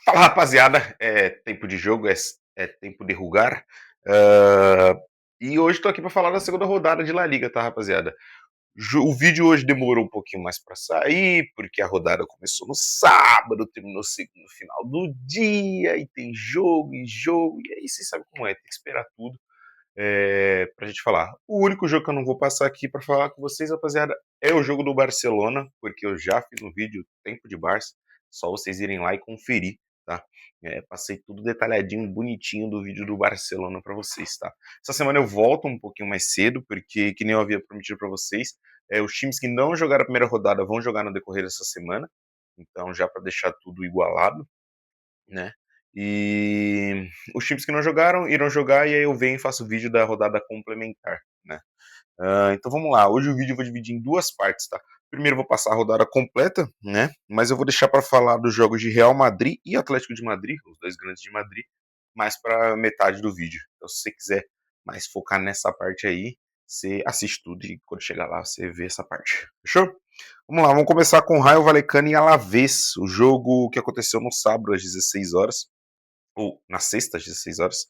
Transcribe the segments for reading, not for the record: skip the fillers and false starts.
Fala rapaziada, é tempo de jogo, é tempo de rugar. Ah, e hoje tô aqui para falar da segunda rodada de La Liga, tá, rapaziada? O vídeo hoje demorou um pouquinho mais para sair, porque a rodada começou no sábado, terminou no final do dia, e tem jogo e jogo, e aí você sabe como é, tem que esperar tudo pra gente falar. O único jogo que eu não vou passar aqui para falar com vocês, rapaziada, é o jogo do Barcelona, porque eu já fiz um vídeo tempo de Barça, só vocês irem lá e conferir, tá? Passei tudo detalhadinho, bonitinho do vídeo do Barcelona para vocês, tá? Essa semana eu volto um pouquinho mais cedo, porque, que nem eu havia prometido para vocês, os times que não jogaram a primeira rodada vão jogar no decorrer dessa semana, então já para deixar tudo igualado, né? E os times que não jogaram irão jogar e aí eu venho e faço o vídeo da rodada complementar, né? Então vamos lá, hoje o vídeo eu vou dividir em duas partes, tá? Primeiro eu vou passar a rodada completa, né? Mas eu vou deixar para falar dos jogos de Real Madrid e Atlético de Madrid, os dois grandes de Madrid, mais para metade do vídeo. Então se você quiser mais focar nessa parte aí, você assiste tudo e quando chegar lá você vê essa parte. Fechou? Vamos lá, vamos começar com Raio Vallecano e Alavés, o jogo que aconteceu no sábado às 16 horas, ou na sexta às 16 horas.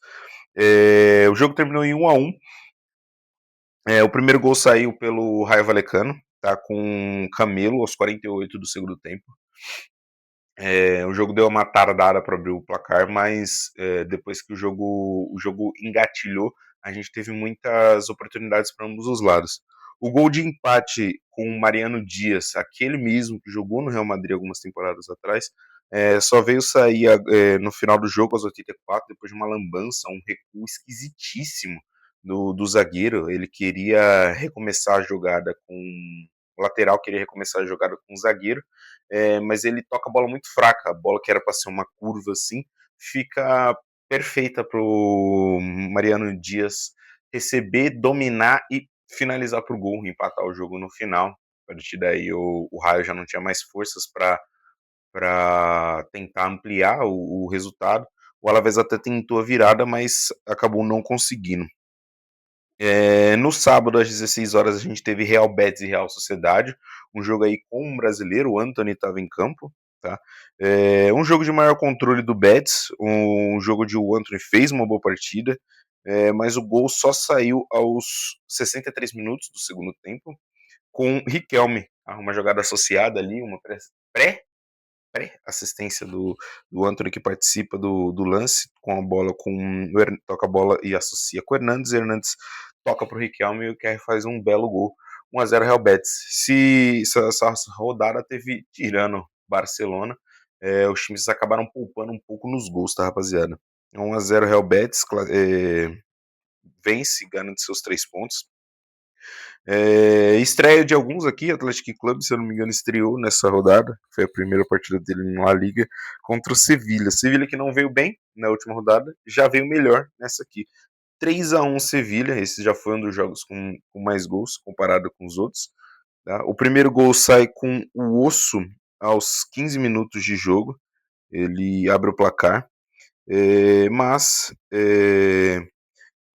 O jogo terminou em 1-1. O primeiro gol saiu pelo Raio Vallecano, tá, com Camelo aos 48 do segundo tempo. O jogo deu uma tardada para abrir o placar, mas depois que o jogo engatilhou, a gente teve muitas oportunidades para ambos os lados. O gol de empate com o Mariano Dias, aquele mesmo que jogou no Real Madrid algumas temporadas atrás, só veio sair no final do jogo, aos 84, depois de uma lambança, um recuo esquisitíssimo do zagueiro. Ele queria recomeçar a jogada com o lateral, queria recomeçar a jogada com o zagueiro, mas ele toca a bola muito fraca, a bola que era para ser uma curva assim, fica perfeita pro Mariano Dias receber, dominar e finalizar pro gol, empatar o jogo no final. A partir daí o Raio já não tinha mais forças para tentar ampliar o resultado. O Alavés até tentou a virada, mas acabou não conseguindo. No sábado, às 16 horas, a gente teve Real Betis e Real Sociedade, um jogo aí com um brasileiro, o Antony estava em campo, tá? Um jogo de maior controle do Betis, um jogo de o Antony fez uma boa partida, mas o gol só saiu aos 63 minutos do segundo tempo, com Riquelme, tá? Uma jogada associada ali, uma pré assistência do Antony que participa do lance com a bola toca a bola e associa com o Hernandes toca para o Riquelme e o Kerr faz um belo gol. 1-0 Real Betis. Se essa rodada teve, tirando Barcelona, os times acabaram poupando um pouco nos gols, tá, rapaziada? 1-0 Real Betis, vence, garante seus 3 pontos. Estreia de alguns aqui, Atlético Clube, se eu não me engano, estreou nessa rodada. Foi a primeira partida dele na Liga contra o Sevilha. Sevilha que não veio bem na última rodada, já veio melhor nessa aqui. 3-1 Sevilha, esse já foi um dos jogos com mais gols comparado com os outros. Tá? O primeiro gol sai com o Osso aos 15 minutos de jogo. Ele abre o placar, mas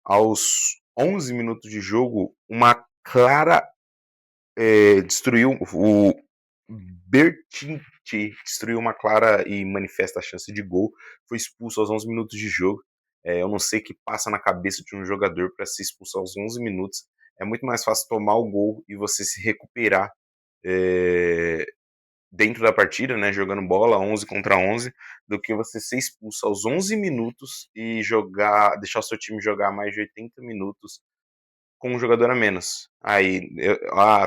aos 11 minutos de jogo, uma clara destruiu o Bertinti, destruiu uma clara e manifesta chance de gol, foi expulso aos 11 minutos de jogo. Eu não sei o que passa na cabeça de um jogador para se expulsar aos 11 minutos. É muito mais fácil tomar o gol e você se recuperar dentro da partida, né, jogando bola 11 contra 11, do que você ser expulso aos 11 minutos e deixar o seu time jogar mais de 80 minutos com um jogador a menos. Aí,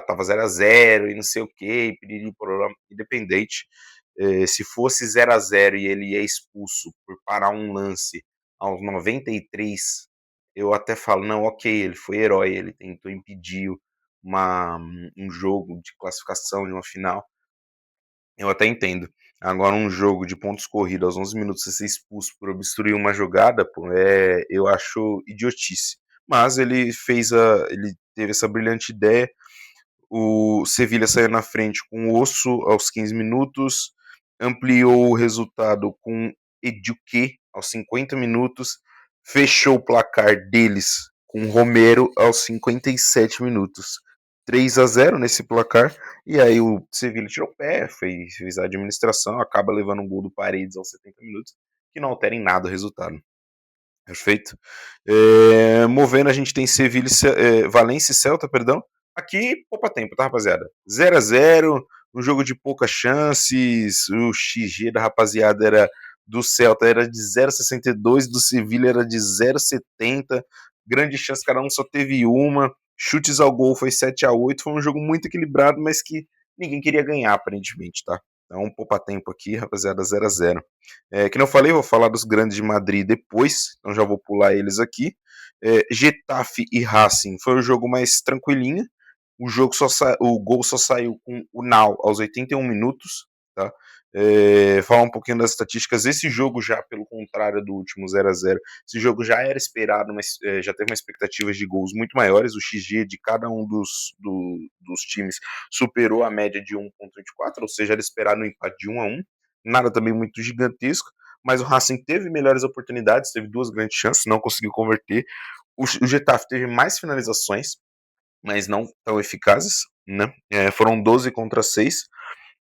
tava 0-0 e não sei o que, independente. Se fosse 0-0 e ele é expulso por parar um lance aos 93, eu até falo, não, ok, ele foi herói, ele tentou impedir um jogo de classificação de uma final, eu até entendo. Agora, um jogo de pontos corridos aos 11 minutos, você ser expulso por obstruir uma jogada, pô, eu acho idiotice. Mas ele teve essa brilhante ideia. O Sevilha saiu na frente com o Osso aos 15 minutos, ampliou o resultado com Eduque aos 50 minutos, fechou o placar deles com Romero aos 57 minutos. 3-0 nesse placar, e aí o Sevilla tirou o pé, fez a administração, acaba levando um gol do Paredes aos 70 minutos, que não altera em nada o resultado. Perfeito. Movendo, a gente tem Sevilha, Valência e Celta, perdão. Aqui, poupa tempo, tá, rapaziada? 0-0, um jogo de poucas chances. O XG da rapaziada era do Celta era de 0,62, do Sevilha era de 0,70. Grande chance, cada um só teve uma. Chutes ao gol foi 7-8. Foi um jogo muito equilibrado, mas que ninguém queria ganhar, aparentemente, tá? Então, poupa tempo aqui, rapaziada, 0-0. Que não falei, vou falar dos grandes de Madrid depois, então já vou pular eles aqui. Getafe e Racing foi o jogo mais tranquilinho. O gol só saiu com o Now aos 81 minutos. Tá? Falar um pouquinho das estatísticas. Esse jogo já, pelo contrário do último 0-0, esse jogo já era esperado, mas já teve uma expectativa de gols muito maiores. O XG de cada um dos times superou a média de 1,24, ou seja, era esperado um empate de 1-1. Nada também muito gigantesco, mas o Racing teve melhores oportunidades, teve duas grandes chances, não conseguiu converter. O Getafe teve mais finalizações, mas não tão eficazes, né? Foram 12 contra 6.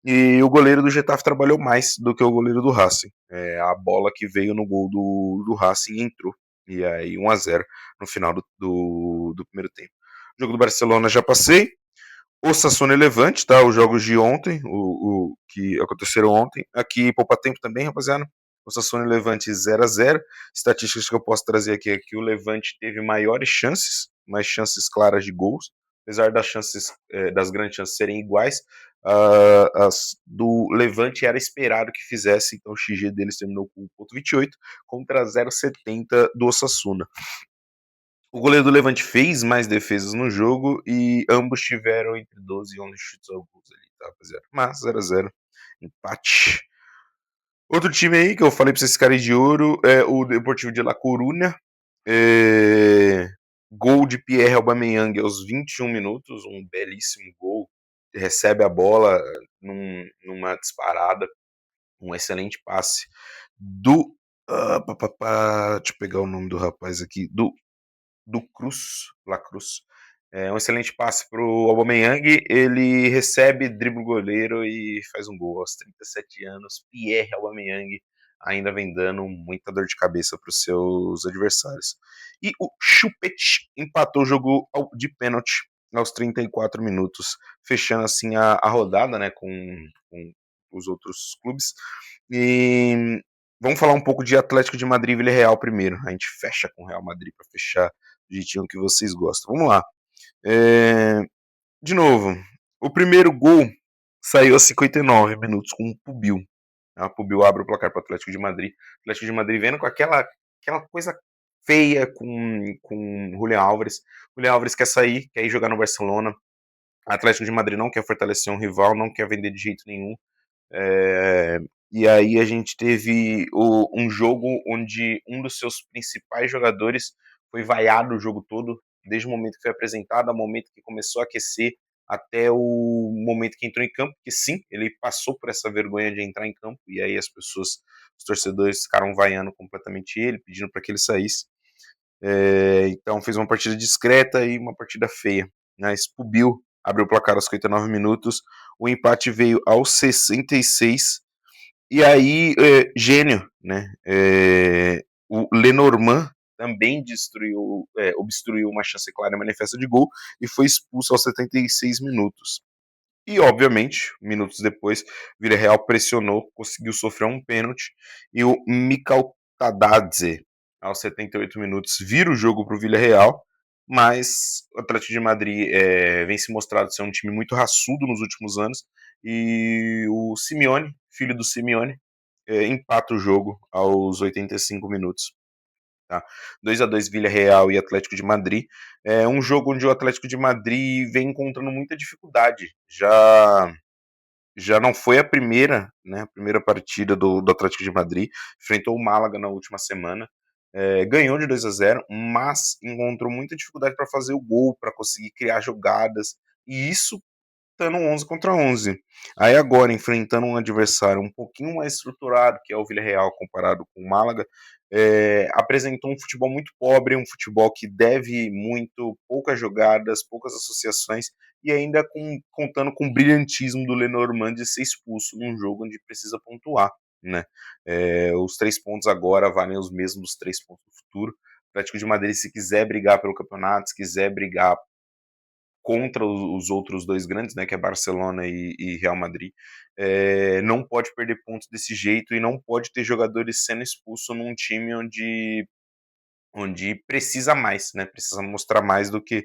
E o goleiro do Getafe trabalhou mais do que o goleiro do Racing. A bola que veio no gol do Racing entrou. E aí 1-0 no final do primeiro tempo. O jogo do Barcelona já passei. Osasuna e Levante, tá? Os jogos de ontem, o que aconteceram ontem. Aqui, poupa tempo também, rapaziada. Osasuna e Levante 0-0. Estatísticas que eu posso trazer aqui é que o Levante teve maiores chances, mais chances claras de gols. Apesar das chances, das grandes chances serem iguais, as do Levante era esperado que fizesse, então o XG deles terminou com 1,28 contra 0,70 do Osasuna. O goleiro do Levante fez mais defesas no jogo e ambos tiveram entre 12 e 11 chutes ao gol ali, tá, rapaziada? Mas 0-0, empate. Outro time aí que eu falei pra vocês ficarem de ouro é o Deportivo de La Coruña. Gol de Pierre Aubameyang aos 21 minutos, um belíssimo gol. Recebe a bola numa disparada, um excelente passe do. Deixa eu pegar o nome do rapaz aqui. Do Cruz, La Cruz. Um excelente passe para o Aubameyang, ele recebe, dribla o goleiro e faz um gol aos 37 anos. Pierre Aubameyang ainda vem dando muita dor de cabeça para os seus adversários. E o Chupete empatou o jogo de pênalti aos 34 minutos, fechando assim a rodada, né, com os outros clubes. E vamos falar um pouco de Atlético de Madrid e Villarreal primeiro. A gente fecha com o Real Madrid para fechar do jeitinho que vocês gostam. Vamos lá. De novo, o primeiro gol saiu aos 59 minutos com o Pubil. A Pubil abre o placar para o Atlético de Madrid. O Atlético de Madrid vendo com aquela coisa feia com Julián Álvares. Julián Álvares quer sair, quer ir jogar no Barcelona. O Atlético de Madrid não quer fortalecer um rival, não quer vender de jeito nenhum. E aí a gente teve um jogo onde um dos seus principais jogadores foi vaiado o jogo todo, desde o momento que foi apresentado, ao momento que começou a aquecer, até o momento que entrou em campo, que sim, ele passou por essa vergonha de entrar em campo, e aí as pessoas, os torcedores ficaram vaiando completamente ele, pedindo para que ele saísse. Então fez uma partida discreta e uma partida feia. Né? Expubiu, abriu o placar aos 59 minutos, o empate veio aos 66. E aí, gênio, né? O Lenormand também obstruiu uma chance clara e manifesta de gol e foi expulso aos 76 minutos. E, obviamente, minutos depois, Villarreal pressionou, conseguiu sofrer um pênalti e o Mikal Tadadze, aos 78 minutos, vira o jogo para o Villarreal, mas o Atlético de Madrid vem se mostrando ser um time muito raçudo nos últimos anos e o Simeone, filho do Simeone, empata o jogo aos 85 minutos. Tá? 2-2 Villarreal e Atlético de Madrid. É um jogo onde o Atlético de Madrid vem encontrando muita dificuldade. Já não foi a primeira, né, a primeira partida do Atlético de Madrid. Enfrentou o Málaga na última semana. Ganhou de 2-0, mas encontrou muita dificuldade para fazer o gol, para conseguir criar jogadas. E isso estando 11 contra 11. Aí agora, enfrentando um adversário um pouquinho mais estruturado, que é o Villarreal comparado com o Málaga, apresentou um futebol muito pobre, um futebol que deve muito, poucas jogadas, poucas associações, e ainda contando com o brilhantismo do Lenormand de ser expulso num jogo onde precisa pontuar, né? Os 3 pontos agora valem os mesmos 3 pontos do futuro. O Atlético de Madrid, se quiser brigar pelo campeonato, se quiser brigar contra os outros dois grandes, né, que é Barcelona e Real Madrid, não pode perder pontos desse jeito e não pode ter jogadores sendo expulsos num time onde precisa mais, né, precisa mostrar mais do que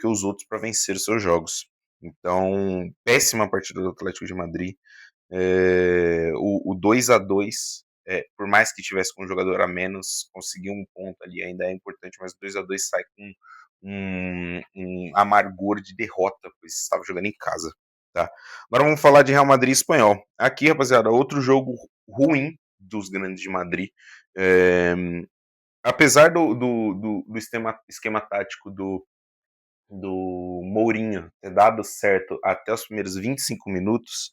os outros para vencer os seus jogos. Então, péssima partida do Atlético de Madrid. O 2-2, por mais que tivesse com um jogador a menos, conseguir um ponto ali ainda é importante, mas o 2-2 sai com um amargor de derrota, pois estava jogando em casa. Tá? Agora vamos falar de Real Madrid e Espanhol. Aqui, rapaziada, outro jogo ruim dos grandes de Madrid. É, apesar do esquema tático do Mourinho ter dado certo até os primeiros 25 minutos,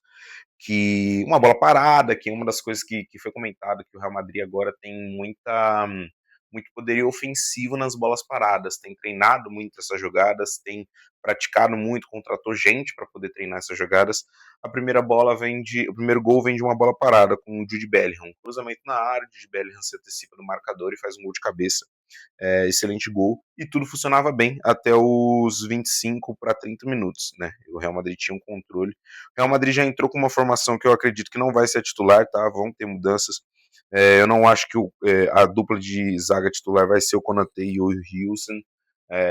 que uma bola parada, que é uma das coisas que foi comentado, que o Real Madrid agora tem muito poderio ofensivo nas bolas paradas, tem treinado muito essas jogadas, tem praticado muito, contratou gente para poder treinar essas jogadas. O primeiro gol vem de uma bola parada com o Jude Bellingham, um cruzamento na área, o Jude Bellingham se antecipa do marcador e faz um gol de cabeça. Excelente gol, e tudo funcionava bem até os 25 para 30 minutos, né? O Real Madrid tinha um controle. O Real Madrid já entrou com uma formação que eu acredito que não vai ser titular, tá? Vão ter mudanças. Eu não acho que a dupla de zaga titular vai ser o Konaté e o Wilson.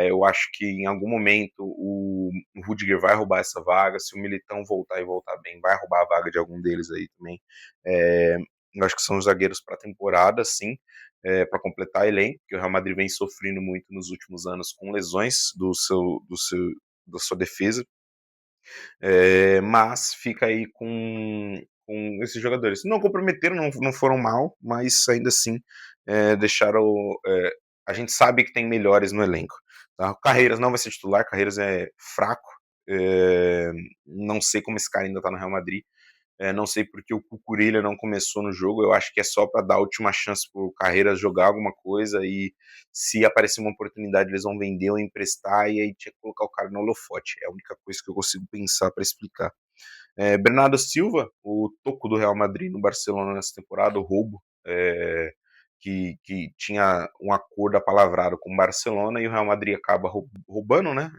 Eu acho que em algum momento o Rudiger vai roubar essa vaga. Se o Militão voltar e voltar bem, vai roubar a vaga de algum deles aí também. Eu acho que são os zagueiros para a temporada, sim, para completar elenco, que o Real Madrid vem sofrendo muito nos últimos anos com lesões da sua defesa, mas fica aí com esses jogadores. Não comprometeram, não foram mal, mas ainda assim deixaram. A gente sabe que tem melhores no elenco. Tá? Carreiras não vai ser titular, Carreiras é fraco. Não sei como esse cara ainda tá no Real Madrid. Não sei porque o Cucurella não começou no jogo. Eu acho que é só para dar a última chance para o Carreiras jogar alguma coisa e se aparecer uma oportunidade eles vão vender ou emprestar e aí tinha que colocar o cara no holofote. É a única coisa que eu consigo pensar para explicar. Bernardo Silva, o toco do Real Madrid no Barcelona nessa temporada, o roubo, que tinha um acordo apalavrado com o Barcelona e o Real Madrid acaba roubando, né?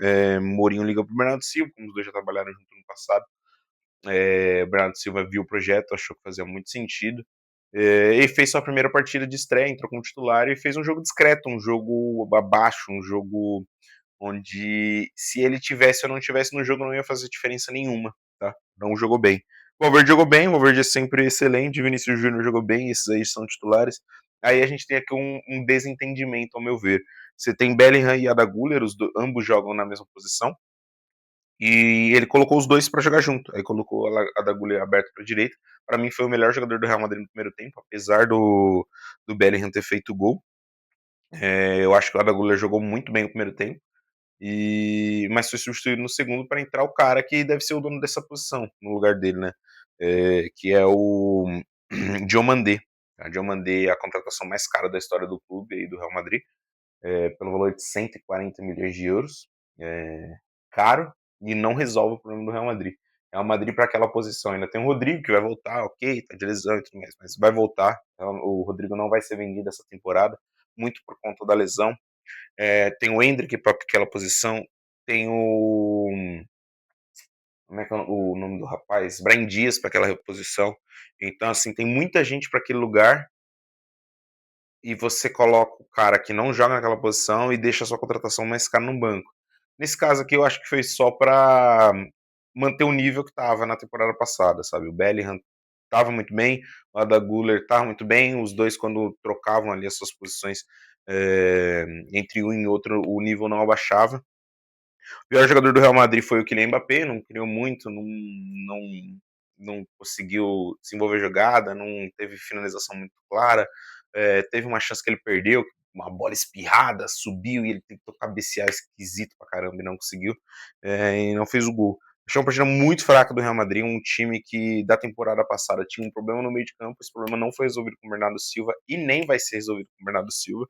Mourinho liga pro Bernardo Silva, como os dois já trabalharam junto no passado. O Bernardo Silva viu o projeto, achou que fazia muito sentido. E fez sua primeira partida de estreia, entrou como titular e fez um jogo discreto, um jogo abaixo, um jogo onde se ele tivesse ou não tivesse no jogo não ia fazer diferença nenhuma, tá? Não jogou bem. O Valverde jogou bem, o Valverde é sempre excelente, o Vinícius Júnior jogou bem, esses aí são titulares. Aí a gente tem aqui um desentendimento, ao meu ver. Você tem Bellingham e Arda Güler, ambos jogam na mesma posição, e ele colocou os dois para jogar junto. Aí colocou a da Gullit aberto para direita. Para mim foi o melhor jogador do Real Madrid no primeiro tempo, apesar do Bellingham ter feito o gol. Eu acho que o Arda Güler jogou muito bem no primeiro tempo. Mas foi substituído no segundo para entrar o cara que deve ser o dono dessa posição no lugar dele, né? Que é o Diomandé. A Diomandé é a contratação mais cara da história do clube e do Real Madrid, pelo valor de 140 milhões de euros. Caro e não resolve o problema do Real Madrid. Real Madrid para aquela posição. Ainda tem o Rodrigo que vai voltar, ok, tá de lesão e tudo mais, mas vai voltar. Então, o Rodrigo não vai ser vendido essa temporada, muito por conta da lesão. Tem o Endrick para aquela posição. Tem o. Como é que é o nome do rapaz? Brahim Dias para aquela posição. Então, assim, tem muita gente para aquele lugar e você coloca o cara que não joga naquela posição e deixa a sua contratação mais cara no banco. Nesse caso aqui, eu acho que foi só para manter o nível que estava na temporada passada, sabe? O Bellingham estava muito bem, o Arda Güler estava muito bem, os dois quando trocavam ali as suas posições entre um e outro, o nível não abaixava. O pior jogador do Real Madrid foi o Kylian Mbappé, não criou muito, não conseguiu desenvolver jogada, não teve finalização muito clara, teve uma chance que ele perdeu, uma bola espirrada, subiu e ele tentou cabecear esquisito pra caramba e não conseguiu, e não fez o gol. Achei uma partida muito fraca do Real Madrid, um time que da temporada passada tinha um problema no meio de campo, esse problema não foi resolvido com o Bernardo Silva e nem vai ser resolvido com o Bernardo Silva.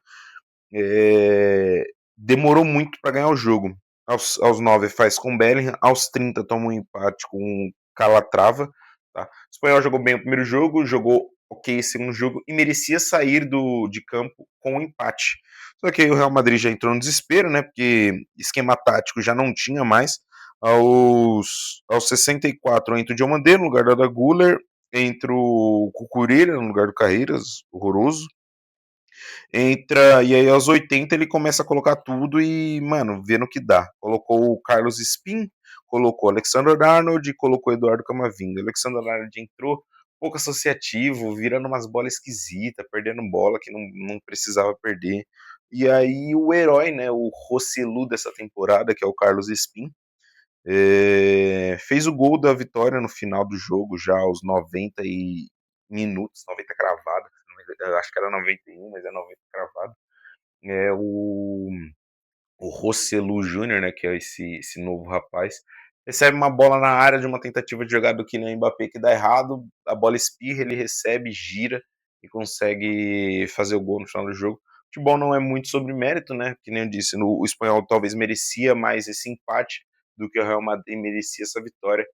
Demorou muito para ganhar o jogo. Aos 9 faz com o Bellingham, aos 30 toma um empate com o Calatrava. Tá? O Espanhol jogou bem o primeiro jogo, jogou ok o segundo jogo e merecia sair de campo com um empate. Só que aí o Real Madrid já entrou no desespero, né? Porque esquema tático já não tinha mais. Aos 64 entra o Diomandé no lugar da Guller, entra o Cucurella no lugar do Carreiras, horroroso. E aí aos 80 ele começa a colocar tudo e, mano, vê no que dá. Colocou o Carlos Spin, colocou o Alexander Arnold e colocou o Eduardo Camavinga. O Alexander Arnold entrou pouco associativo, virando umas bolas esquisitas, perdendo bola que não precisava perder. E aí o herói, né, o Rosselu dessa temporada, que é o Carlos Spin, fez o gol da vitória no final do jogo, já aos 90 minutos, 90 cravado, acho que era 91, mas é 90 cravado. O Rosselu Júnior, né, que é esse novo rapaz, recebe uma bola na área de uma tentativa de jogada do Kylian Mbappé que dá errado, a bola espirra, ele recebe, gira e consegue fazer o gol no final do jogo. O futebol não é muito sobre mérito, né, que nem eu disse, o espanhol talvez merecia mais esse empate do que o Real Madrid merecia essa vitória.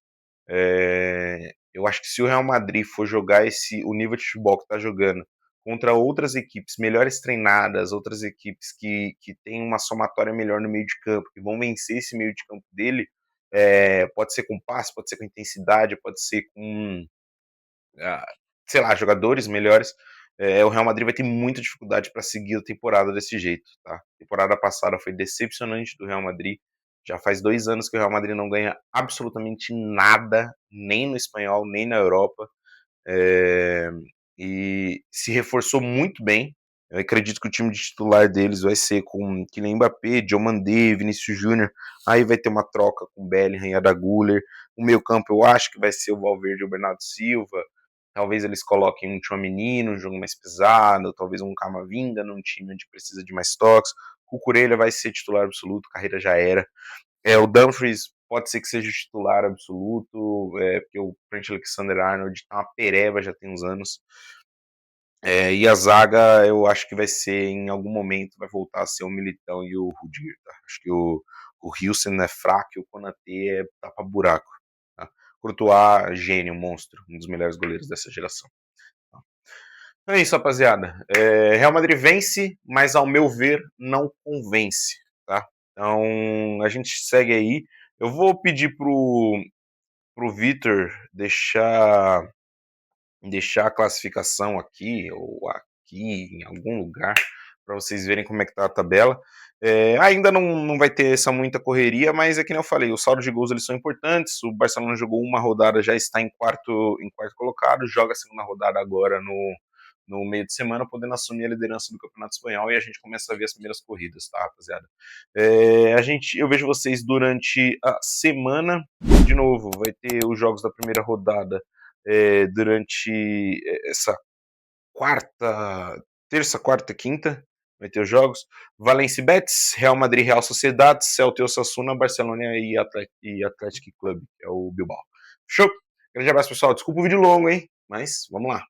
Eu acho que se o Real Madrid for jogar o nível de futebol que está jogando contra outras equipes melhores treinadas, outras equipes que têm uma somatória melhor no meio de campo, que vão vencer esse meio de campo dele, pode ser com passe, pode ser com intensidade, pode ser com, ah, sei lá, jogadores melhores, o Real Madrid vai ter muita dificuldade para seguir a temporada desse jeito, tá? A temporada passada foi decepcionante do Real Madrid. Já faz 2 anos que o Real Madrid não ganha absolutamente nada, nem no espanhol, nem na Europa. É, e se reforçou muito bem. Eu acredito que o time de titular deles vai ser com Kylian Mbappé, Diomandé, Vinícius Júnior. Aí vai ter uma troca com Bellingham e Arda Güler. O meio campo eu acho que vai ser o Valverde e o Bernardo Silva. Talvez eles coloquem um Tchouaméni, um jogo mais pesado, talvez um Camavinga num time onde precisa de mais toques. O Cucurella vai ser titular absoluto, carreira já era. O Dumfries pode ser que seja o titular absoluto, porque o Trent Alexander-Arnold tá uma pereba já tem uns anos. E a zaga eu acho que vai ser, em algum momento, vai voltar a ser o Militão e o Rudiger, tá? Acho que o Hilsen é fraco e o Konaté é tapa-buraco. Tá? Courtois, gênio, monstro, um dos melhores goleiros dessa geração. Tá? É isso, rapaziada. Real Madrid vence, mas ao meu ver não convence, tá? Então a gente segue aí. Eu vou pedir pro Vitor deixar a classificação aqui ou aqui em algum lugar para vocês verem como é que tá a tabela. Ainda não vai ter essa muita correria, mas é que nem eu falei, os saldos de gols eles são importantes. O Barcelona jogou uma rodada, já está em quarto colocado, joga a segunda rodada agora no meio de semana, podendo assumir a liderança do Campeonato Espanhol e a gente começa a ver as primeiras corridas, tá, rapaziada? Eu vejo vocês durante a semana. De novo, vai ter os jogos da primeira rodada durante essa terça, quarta, quinta, vai ter os jogos. Valência e Betis, Real Madrid, Real Sociedade, Celta e Osasuna, Barcelona e Atlético Clube, que é o Bilbao. Show? Grande abraço, pessoal. Desculpa o vídeo longo, hein? Mas vamos lá.